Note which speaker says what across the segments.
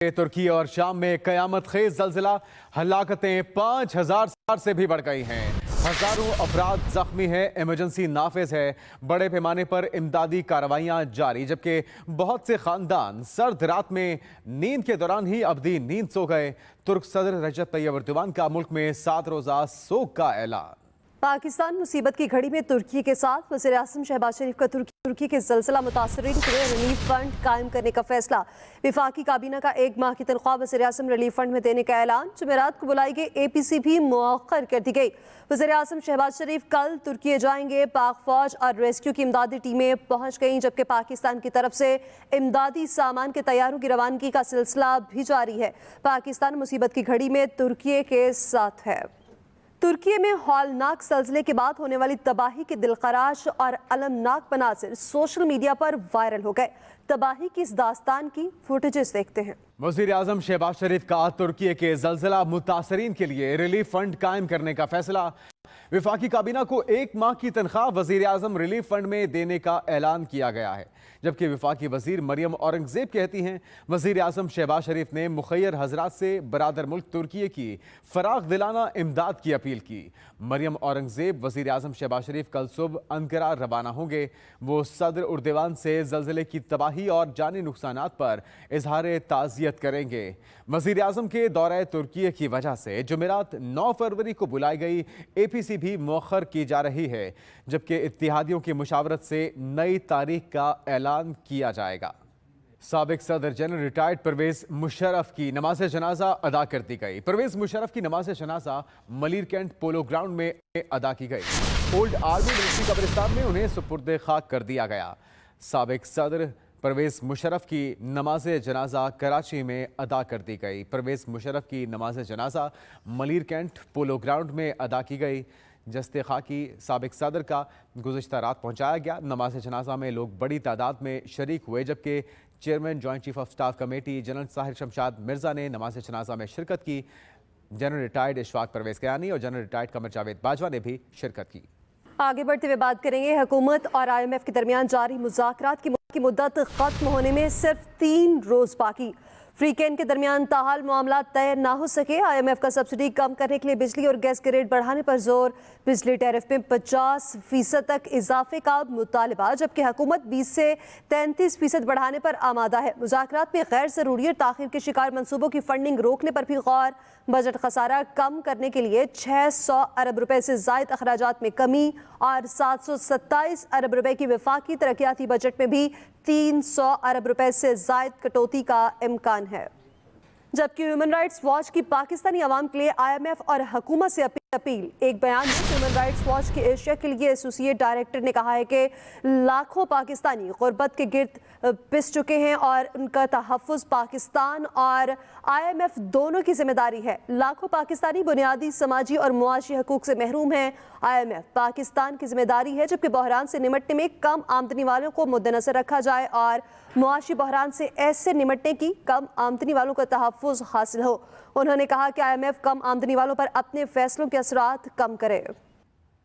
Speaker 1: तुर्की और शाम में कयामत खेज जलजिला, हलाकतें 5000 से भी बढ़ गई हैं। हजारों अफराद जख्मी हैं, इमरजेंसी नाफिज है, बड़े पैमाने पर इमदादी कार्रवाइयां जारी, जबकि बहुत से खानदान सर्द रात में नींद के दौरान ही अबदी नींद सो गए। तुर्क सदर रजब तैयब एर्दोगान का मुल्क में 7 रोजा सोग का ऐलान।
Speaker 2: पाकिस्तान मुसीबत की घड़ी में तुर्की के साथ वज़ीर आज़म शहबाज शरीफ का तुर्की के ज़लज़ला मुतासरीन के लिए रिलीफ फंड कायम करने का फैसला। विफाकी काबीना का 1 माह की तनख्वाह वज़ीर आज़म रिलीफ फंड में देने का ऐलान। जुमेरात को बुलाई गई APC भी मुअख्खर कर दी गई। वज़ीर आज़म शहबाज शरीफ कल तुर्की जाएंगे। पाक फौज और रेस्क्यू की इमदादी टीमें पहुँच गईं, जबकि पाकिस्तान की तरफ से इमदादी सामान के तैयारों की रवानगी का सिलसिला भी जारी है। पाकिस्तान मुसीबत की घड़ी में तुर्की के साथ है। तुर्की में हौलनाक ज़लज़ले के बाद होने वाली तबाही के दिलखराश और अलमनाक मनाज़िर सोशल मीडिया पर वायरल हो गए। तबाही की इस दास्तान की फुटेजेस देखते हैं।
Speaker 1: वज़ीर आज़म शहबाज शरीफ का तुर्की के ज़लज़ला मुतासरीन के लिए रिलीफ फंड कायम करने का फैसला। विफाकी काबीना को 1 माह की तनख्वाह वज़ीर आज़म रिलीफ फंड में देने का ऐलान किया गया है, जबकि विफाकी वज़ीर मरियम औरंगज़ेब कहती हैं वज़ीर आज़म शहबाज शरीफ ने मुखय्यर हज़रात से बरादर मुल्क तुर्की की फ़राग़ दिलाना इमदाद की अपील की। मरियम औरंगज़ेब वज़ीर आज़म शहबाज शरीफ कल सुबह अंकारा रवाना होंगे। वो सदर एर्दोगान से ज़लज़ले की तबाही और जानी नुकसानात पर इजहार ताज़ियत करेंगे। वज़ीर आज़म के दौरे तुर्की की वजह से जुमेरात 9 फरवरी को बुलाई गई APC भी मुअख्खर की जा रही है, जबकि इत्तेहादियों की मुशावरत से नई तारीख का ऐलान किया जाएगा। साबिक सदर जनरल रिटायर्ड परवेज मुशर्रफ की नमाज जनाजा अदा कर दी गई। परवेज मुशर्रफ की नमाज जनाजा मलीर कैंट पोलो ग्राउंड में अदा की गई। ओल्ड आर्मी मिलिट्री कब्रिस्तान में उन्हें सुपुर्द खाक कर दिया गया। साबिक सदर परवेज मुशर्रफ की नमाज जनाजा कराची में अदा कर दी गई। परवेज मुशर्रफ की नमाज जनाजा मलीर कैंट पोलो ग्राउंड में अदा की गई। जस्ते खाकी साबिक सदर का गुज़िश्ता रात पहुंचाया गया। नमाज जनाजा में लोग बड़ी तादाद में शरीक हुए, जबकि chairman joint chief of staff committee general Sahir Shamshad Mirza ने नमाज जनाजा में शिरकत की। जनरल रिटायर्ड इशफाक परवेज कयानी और जनरल रिटायर्ड कमर जावेद बाजवा ने भी शिरकत की।
Speaker 2: आगे बढ़ते हुए बात करेंगे हुकूमत और IMF के दरमियान जारी मुज़ाकरात की मुद्दत खत्म होने में सिर्फ 3 रोज बाकी। फ्रीकेन के दरमियान ताहाल मामला तय ना हो सके। IMF का सब्सिडी कम करने के लिए बिजली और गैस के रेट बढ़ाने पर जोर। बिजली टैरिफ में 50% तक इजाफे का मुतालबा, जबकि हुकूमत 20 से 33% बढ़ाने पर आमादा है। मुज़ाकरात में गैर ज़रूरी और ताख़ीर के शिकार मनसूबों की फंडिंग रोकने पर भी गौर। बजट खसारा कम करने के लिए 600 अरब रुपए से ज़ायद अखराजात में कमी और 727 अरब रुपए की वफाकी तरक्याती बजट में भी 300 अरब रुपए से ज़ायद कटौती का इम्कान है। जबकि ह्यूमन राइट्स वॉच की पाकिस्तानी अवाम के लिए IMF और हुकूमत से अपील। एक बयान में ह्यूमन राइट्स वॉच के एशिया के लिए एसोसिएट डायरेक्टर ने कहा है कि लाखों पाकिस्तानी गुर्बत के गिर्द पिस चुके हैं और उनका तहफ़्फ़ुज़ पाकिस्तान और IMF दोनों की जिम्मेदारी है। लाखों पाकिस्तानी बुनियादी समाजी और मुआशी हकूक़ से महरूम हैं। IMF पाकिस्तान की जिम्मेदारी है, जबकि बहरान से निमटने में कम आमदनी वालों को मद्देनज़र रखा जाए और मुआशी बहरान से ऐसे निमटने की कम आमदनी वालों का तहफ़्फ़ुज़ हासिल हो। उन्होंने कहा कि IMF कम आमदनी वालों पर अपने फैसलों के असरात कम करे।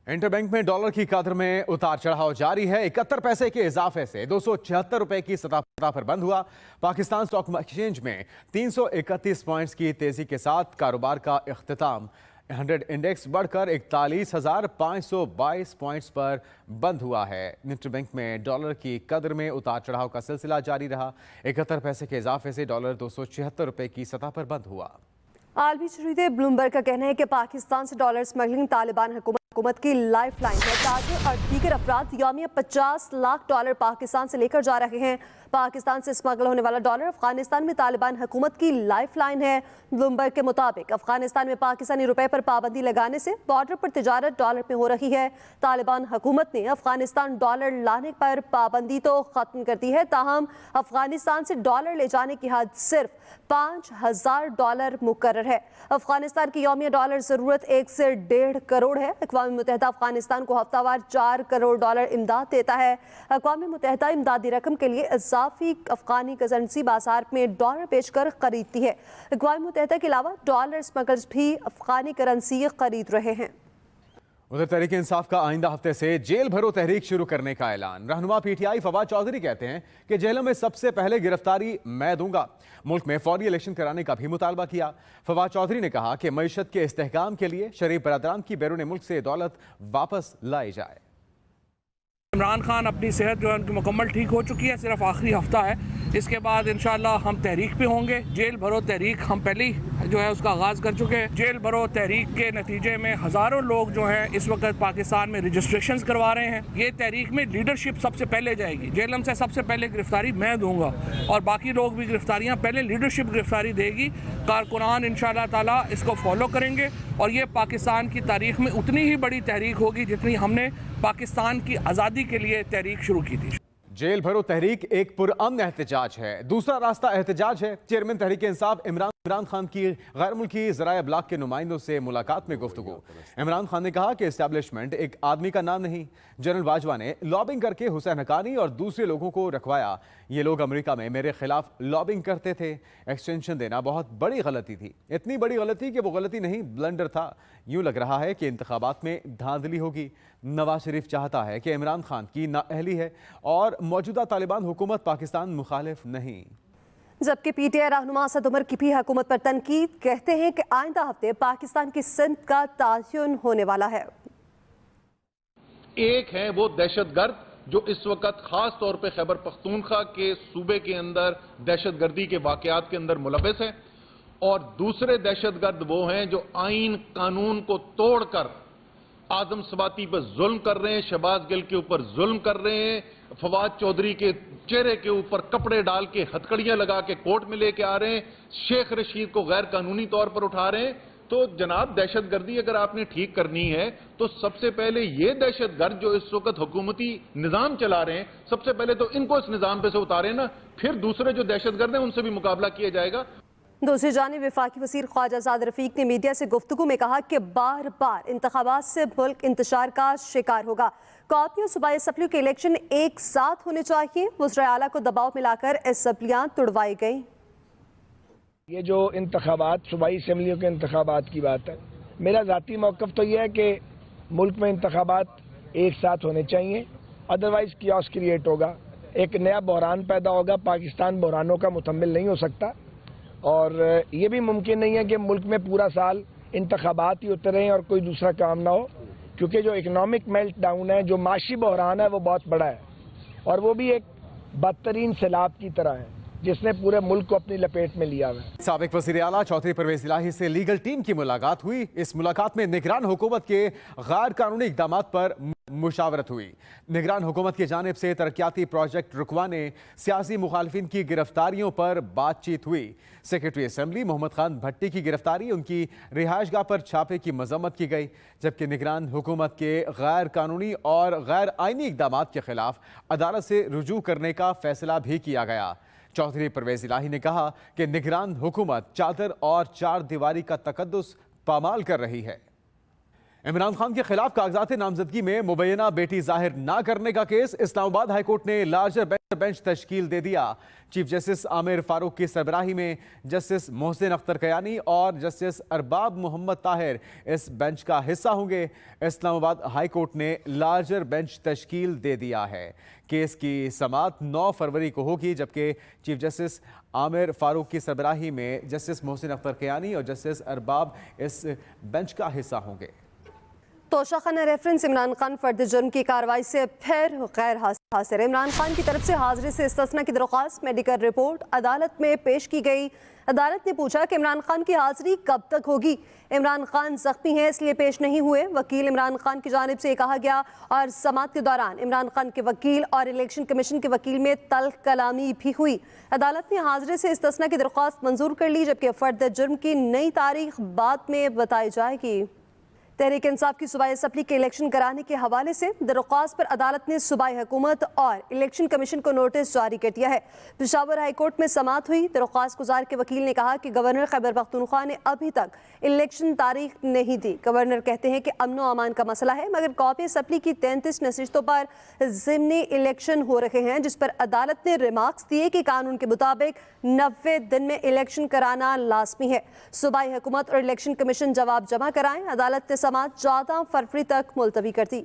Speaker 1: इंटरबैंक में डॉलर की कदर में उतार चढ़ाव जारी है। 71 पैसे के इजाफे से 276 रुपए की सतह पर बंद हुआ। पाकिस्तान स्टॉक एक्सचेंज में 331 पॉइंट्स की तेजी के साथ कारोबार का इख्तिताम। 100 इंडेक्स बढ़कर 41,522 पॉइंट्स पर बंद हुआ है। इंटरबैंक में डॉलर की कदर में उतार चढ़ाव का सिलसिला जारी रहा। 71 पैसे के इजाफे से डॉलर 276 रुपए की सतह पर बंद हुआ।
Speaker 2: आलमी शरीते ब्लूमबर्ग का कहना है कि पाकिस्तान से डॉलर स्मगलिंग तालिबान हुकूमत की लाइफ लाइन है। ताजिर और दीगर अफराद यौमिया 50 लाख डॉलर पाकिस्तान से लेकर जा रहे हैं। पाकिस्तान से स्मगल होने वाला डॉलर अफगानिस्तान में तालिबान हुकूमत की लाइफ लाइन है। ब्लूमबर्ग के मुताबिक अफगानिस्तान में पाकिस्तानी रुपए पर पाबंदी लगाने से बॉर्डर पर तिजारत डॉलर में हो रही है। तालिबान हुकूमत ने अफगानिस्तान डॉलर लाने पर पाबंदी तो खत्म कर दी है, ताहम अफगानिस्तान से डॉलर ले जाने की हद सिर्फ $5000 मुकर्रर है। अफगानिस्तान की यौमिया डॉलर जरूरत 1 से 1.5 करोड़ है। अक़वाम मुत्तहिदा अफगानिस्तान को हफ्तावार $4 करोड़ इमदाद देता है। अक़वाम मुत्तहिदा इमदादी रकम के लिए इजाफी अफगानी करेंसी बाजार में डॉलर बेचकर खरीदती है। अक़वाम मुत्तहिदा के अलावा डॉलर स्मगलर्स भी अफगानी करेंसी खरीद रहे हैं।
Speaker 1: उधर तहरीक इंसाफ का आइंदा हफ्ते से जेल भरो तहरीक शुरू करने का ऐलान। रहनुमा पीटीआई फवाद चौधरी कहते हैं कि जेलों में सबसे पहले गिरफ्तारी मैं दूंगा। मुल्क में फौरी इलेक्शन कराने का भी मुतालबा किया। फवाद चौधरी ने कहा कि मईशत के इस्तेहकाम के लिए शरीफ बरादरान की बैरून मुल्क से दौलत वापस लाई जाए।
Speaker 3: इमरान खान अपनी सेहत जो है उनकी मुकम्मल ठीक हो चुकी है, सिर्फ आखिरी हफ्ता है। इसके बाद इंशाअल्लाह हम तहरीक पे होंगे। जेल भरो तहरीक हम पहले ही जो है उसका आगाज़ कर चुके हैं। जेल भरो तहरीक के नतीजे में हज़ारों लोग जो हैं इस वक्त पाकिस्तान में रजिस्ट्रेशन करवा रहे हैं। ये तहरीक में लीडरशिप सबसे पहले जाएगी। जेलम से सबसे पहले गिरफ्तारी मैं दूंगा और बाकी लोग भी गिरफ्तारियाँ पहले लीडरशिप गिरफ्तारी देगी। कारकुनान इंशाअल्लाह ताला इसको फॉलो करेंगे और ये पाकिस्तान की तारीख में उतनी ही बड़ी तहरीक होगी जितनी हमने पाकिस्तान की आज़ादी के लिए तहरीक शुरू की थी।
Speaker 1: जेल भरो तहरीक एक पुरअमन एहतजाज है। दूसरा रास्ता एहतजाज है। चेयरमैन तहरीक इंसाफ इमरान खान की गैर मुल्की ज़राए ब्लाक के नुमाइंदों से मुलाकात में गुफ्तगू। इमरान खान ने कहा कि एस्टैब्लिशमेंट एक आदमी का नाम नहीं। जनरल बाजवा ने लॉबिंग करके हुसैन हक्कानी और दूसरे लोगों को रखवाया। ये लोग अमेरिका में मेरे खिलाफ लॉबिंग करते थे। एक्सटेंशन देना बहुत बड़ी गलती थी। इतनी बड़ी गलती कि वो गलती नहीं, ब्लंडर था। यूं लग रहा है कि इंतखाबात में धांधली होगी। नवाज शरीफ चाहता है कि इमरान खान की नाअहली है और मौजूदा तालिबान हुकूमत पाकिस्तान मुखालिफ नहीं।
Speaker 2: जबकि पीटीआई रहनुमा असद उमर की भी हुकूमत पर तनकीद, कहते हैं कि आइंदा हफ्ते पाकिस्तान की सिंध का तयन होने वाला है।
Speaker 4: एक है वो दहशतगर्द जो इस वक्त खास तौर पे खैबर पख्तूनख्वा के सूबे के अंदर दहशतगर्दी के वाकयात के अंदर मुलविस है, और दूसरे दहशतगर्द वो हैं जो आइन कानून को तोड़कर आजम सवाती पर जुल्म कर रहे हैं, शहबाज गिल के ऊपर जुल्म कर रहे हैं, फवाद चौधरी के चेहरे के ऊपर कपड़े डाल के हथकड़ियां लगा के कोर्ट में लेके आ रहे हैं, शेख रशीद को गैर कानूनी तौर पर उठा रहे हैं। तो जनाब, दहशतगर्दी अगर आपने ठीक करनी है तो सबसे पहले ये दहशतगर्द जो इस वक्त हुकूमती निजाम चला रहे हैं, सबसे पहले तो इनको इस निजाम पे से उतारे ना, फिर दूसरे जो दहशतगर्द हैं उनसे भी मुकाबला किया जाएगा।
Speaker 2: दूसरी जानिब वफाकी वज़ीर ख्वाजा आज़ाद रफ़ीक ने मीडिया से गुफ्तगू में कहा कि बार बार इंतखाबात से मुल्क इंतशार का शिकार होगा। कौमी और सूबाई असम्बली के इलेक्शन एक साथ होने चाहिए। वज़ीर आला को दबाव में लाकर असम्बलियाँ तुड़वाई गई।
Speaker 5: ये जो इंतखाबात सूबाई असम्बलियों के इंतखाबात की बात है, मेरा ज़ाती मौक़िफ़ तो यह है कि मुल्क में इंतखाबात एक साथ होने चाहिए, अदरवाइज़ कियास क्रिएट होगा, एक नया बहरान पैदा होगा। पाकिस्तान बहरानों का मुतम्मिल नहीं हो सकता और ये भी मुमकिन नहीं है कि मुल्क में पूरा साल इंतखाबात ही होते रहें और कोई दूसरा काम ना हो, क्योंकि जो इकनॉमिक मेल्ट डाउन है, जो माशी बहरान है, वो बहुत बड़ा है और वो भी एक बदतरीन सैलाब की तरह है जिसने पूरे मुल्क को अपनी लपेट में लिया है।
Speaker 1: साबिक वज़ीर आला चौधरी परवेज़ इलाही से लीगल टीम की मुलाकात हुई। इस मुलाकात में निगरान हुकूमत के गैर कानूनी इक़दामात पर मुशावरत हुई। निगरान हुकूमत की जानिब से तरक्याती प्रोजेक्ट रुकवाने, सियासी मुखालिफिन की गिरफ्तारियों पर बातचीत हुई। सेक्रेटरी असम्बली मोहम्मद खान भट्टी की गिरफ्तारी, उनकी रिहाइशगाह पर छापे की मजम्मत की गई। जबकि निगरान हुकूमत के गैर कानूनी और गैर आइनी इक़दामात के खिलाफ अदालत से रुजू करने का फैसला भी किया गया। चौधरी परवेज़ इलाही ने कहा कि निगरान हुकूमत चादर और चार दीवारी का तकद्दुस पामाल कर रही है। इमरान खान के खिलाफ कागजात नामजदगी में मुबैना बेटी जाहिर ना करने का केस, इस्लामाबाद हाईकोर्ट ने लार्जर बेंच तश्कील दे दिया। चीफ जस्टिस आमिर फारूक की सरबराही में जस्टिस मोहसिन अख्तर कयानी और जस्टिस अरबाब मोहम्मद ताहिर इस बेंच का हिस्सा होंगे। इस्लामाबाद हाईकोर्ट ने लार्जर बेंच तश्कील दे दिया है। केस की समाअत 9 फरवरी को होगी, जबकि चीफ जस्टिस आमिर फारूक की सरबराही में जस्टिस मोहसिन अख्तर कयानी और जस्टिस अरबाब इस बेंच का हिस्सा होंगे।
Speaker 2: तोशाखाना रेफरेंस इमरान खान फर्द जुर्म की कार्रवाई से फिर गैर हाजिर। इमरान खान की तरफ से हाजिरी से इस्तिस्ना की दरख्वास्त मेडिकल रिपोर्ट अदालत में पेश की गई। अदालत ने पूछा कि इमरान खान की हाजिरी कब तक होगी। इमरान खान जख्मी हैं इसलिए पेश नहीं हुए। वकील इमरान खान की जानिब से कहा गया और समाअत के दौरान इमरान खान के वकील और इलेक्शन कमीशन के वकील में तल्ख कलामी भी हुई। अदालत ने हाजिरी से इस्तिस्ना की दरख्वास्त मंजूर कर ली, जबकि फर्द जुर्म की नई तारीख बाद में बताई जाएगी। तहरीक इंसाफ की सूबाई असम्बली के इलेक्शन कराने के हवाले से दरख्वास्त पर अदालत ने सूबाई हुकूमत और इलेक्शन कमीशन को नोटिस जारी कर दिया है। पेशावर हाई कोर्ट में समाअत हुई। दरख्वास्त गुजार के वकील ने कहा कि गवर्नर खैबर पख्तूनख्वा ने अभी तक इलेक्शन तारीख नहीं दी। गवर्नर कहते हैं कि अमन व अमान का मसला है, मगर कौमी असम्बली की 33 नशिस्तों पर ज़िमनी इलेक्शन हो रहे हैं, जिस पर अदालत ने रिमार्क्स दिए कि कानून के मुताबिक 90 दिन में इलेक्शन कराना लाजमी है। सूबाई हुकूमत और इलेक्शन कमीशन जवाब जमा कराएं। अदालत ने समात 14 फरवरी तक मुलतवी कर दी।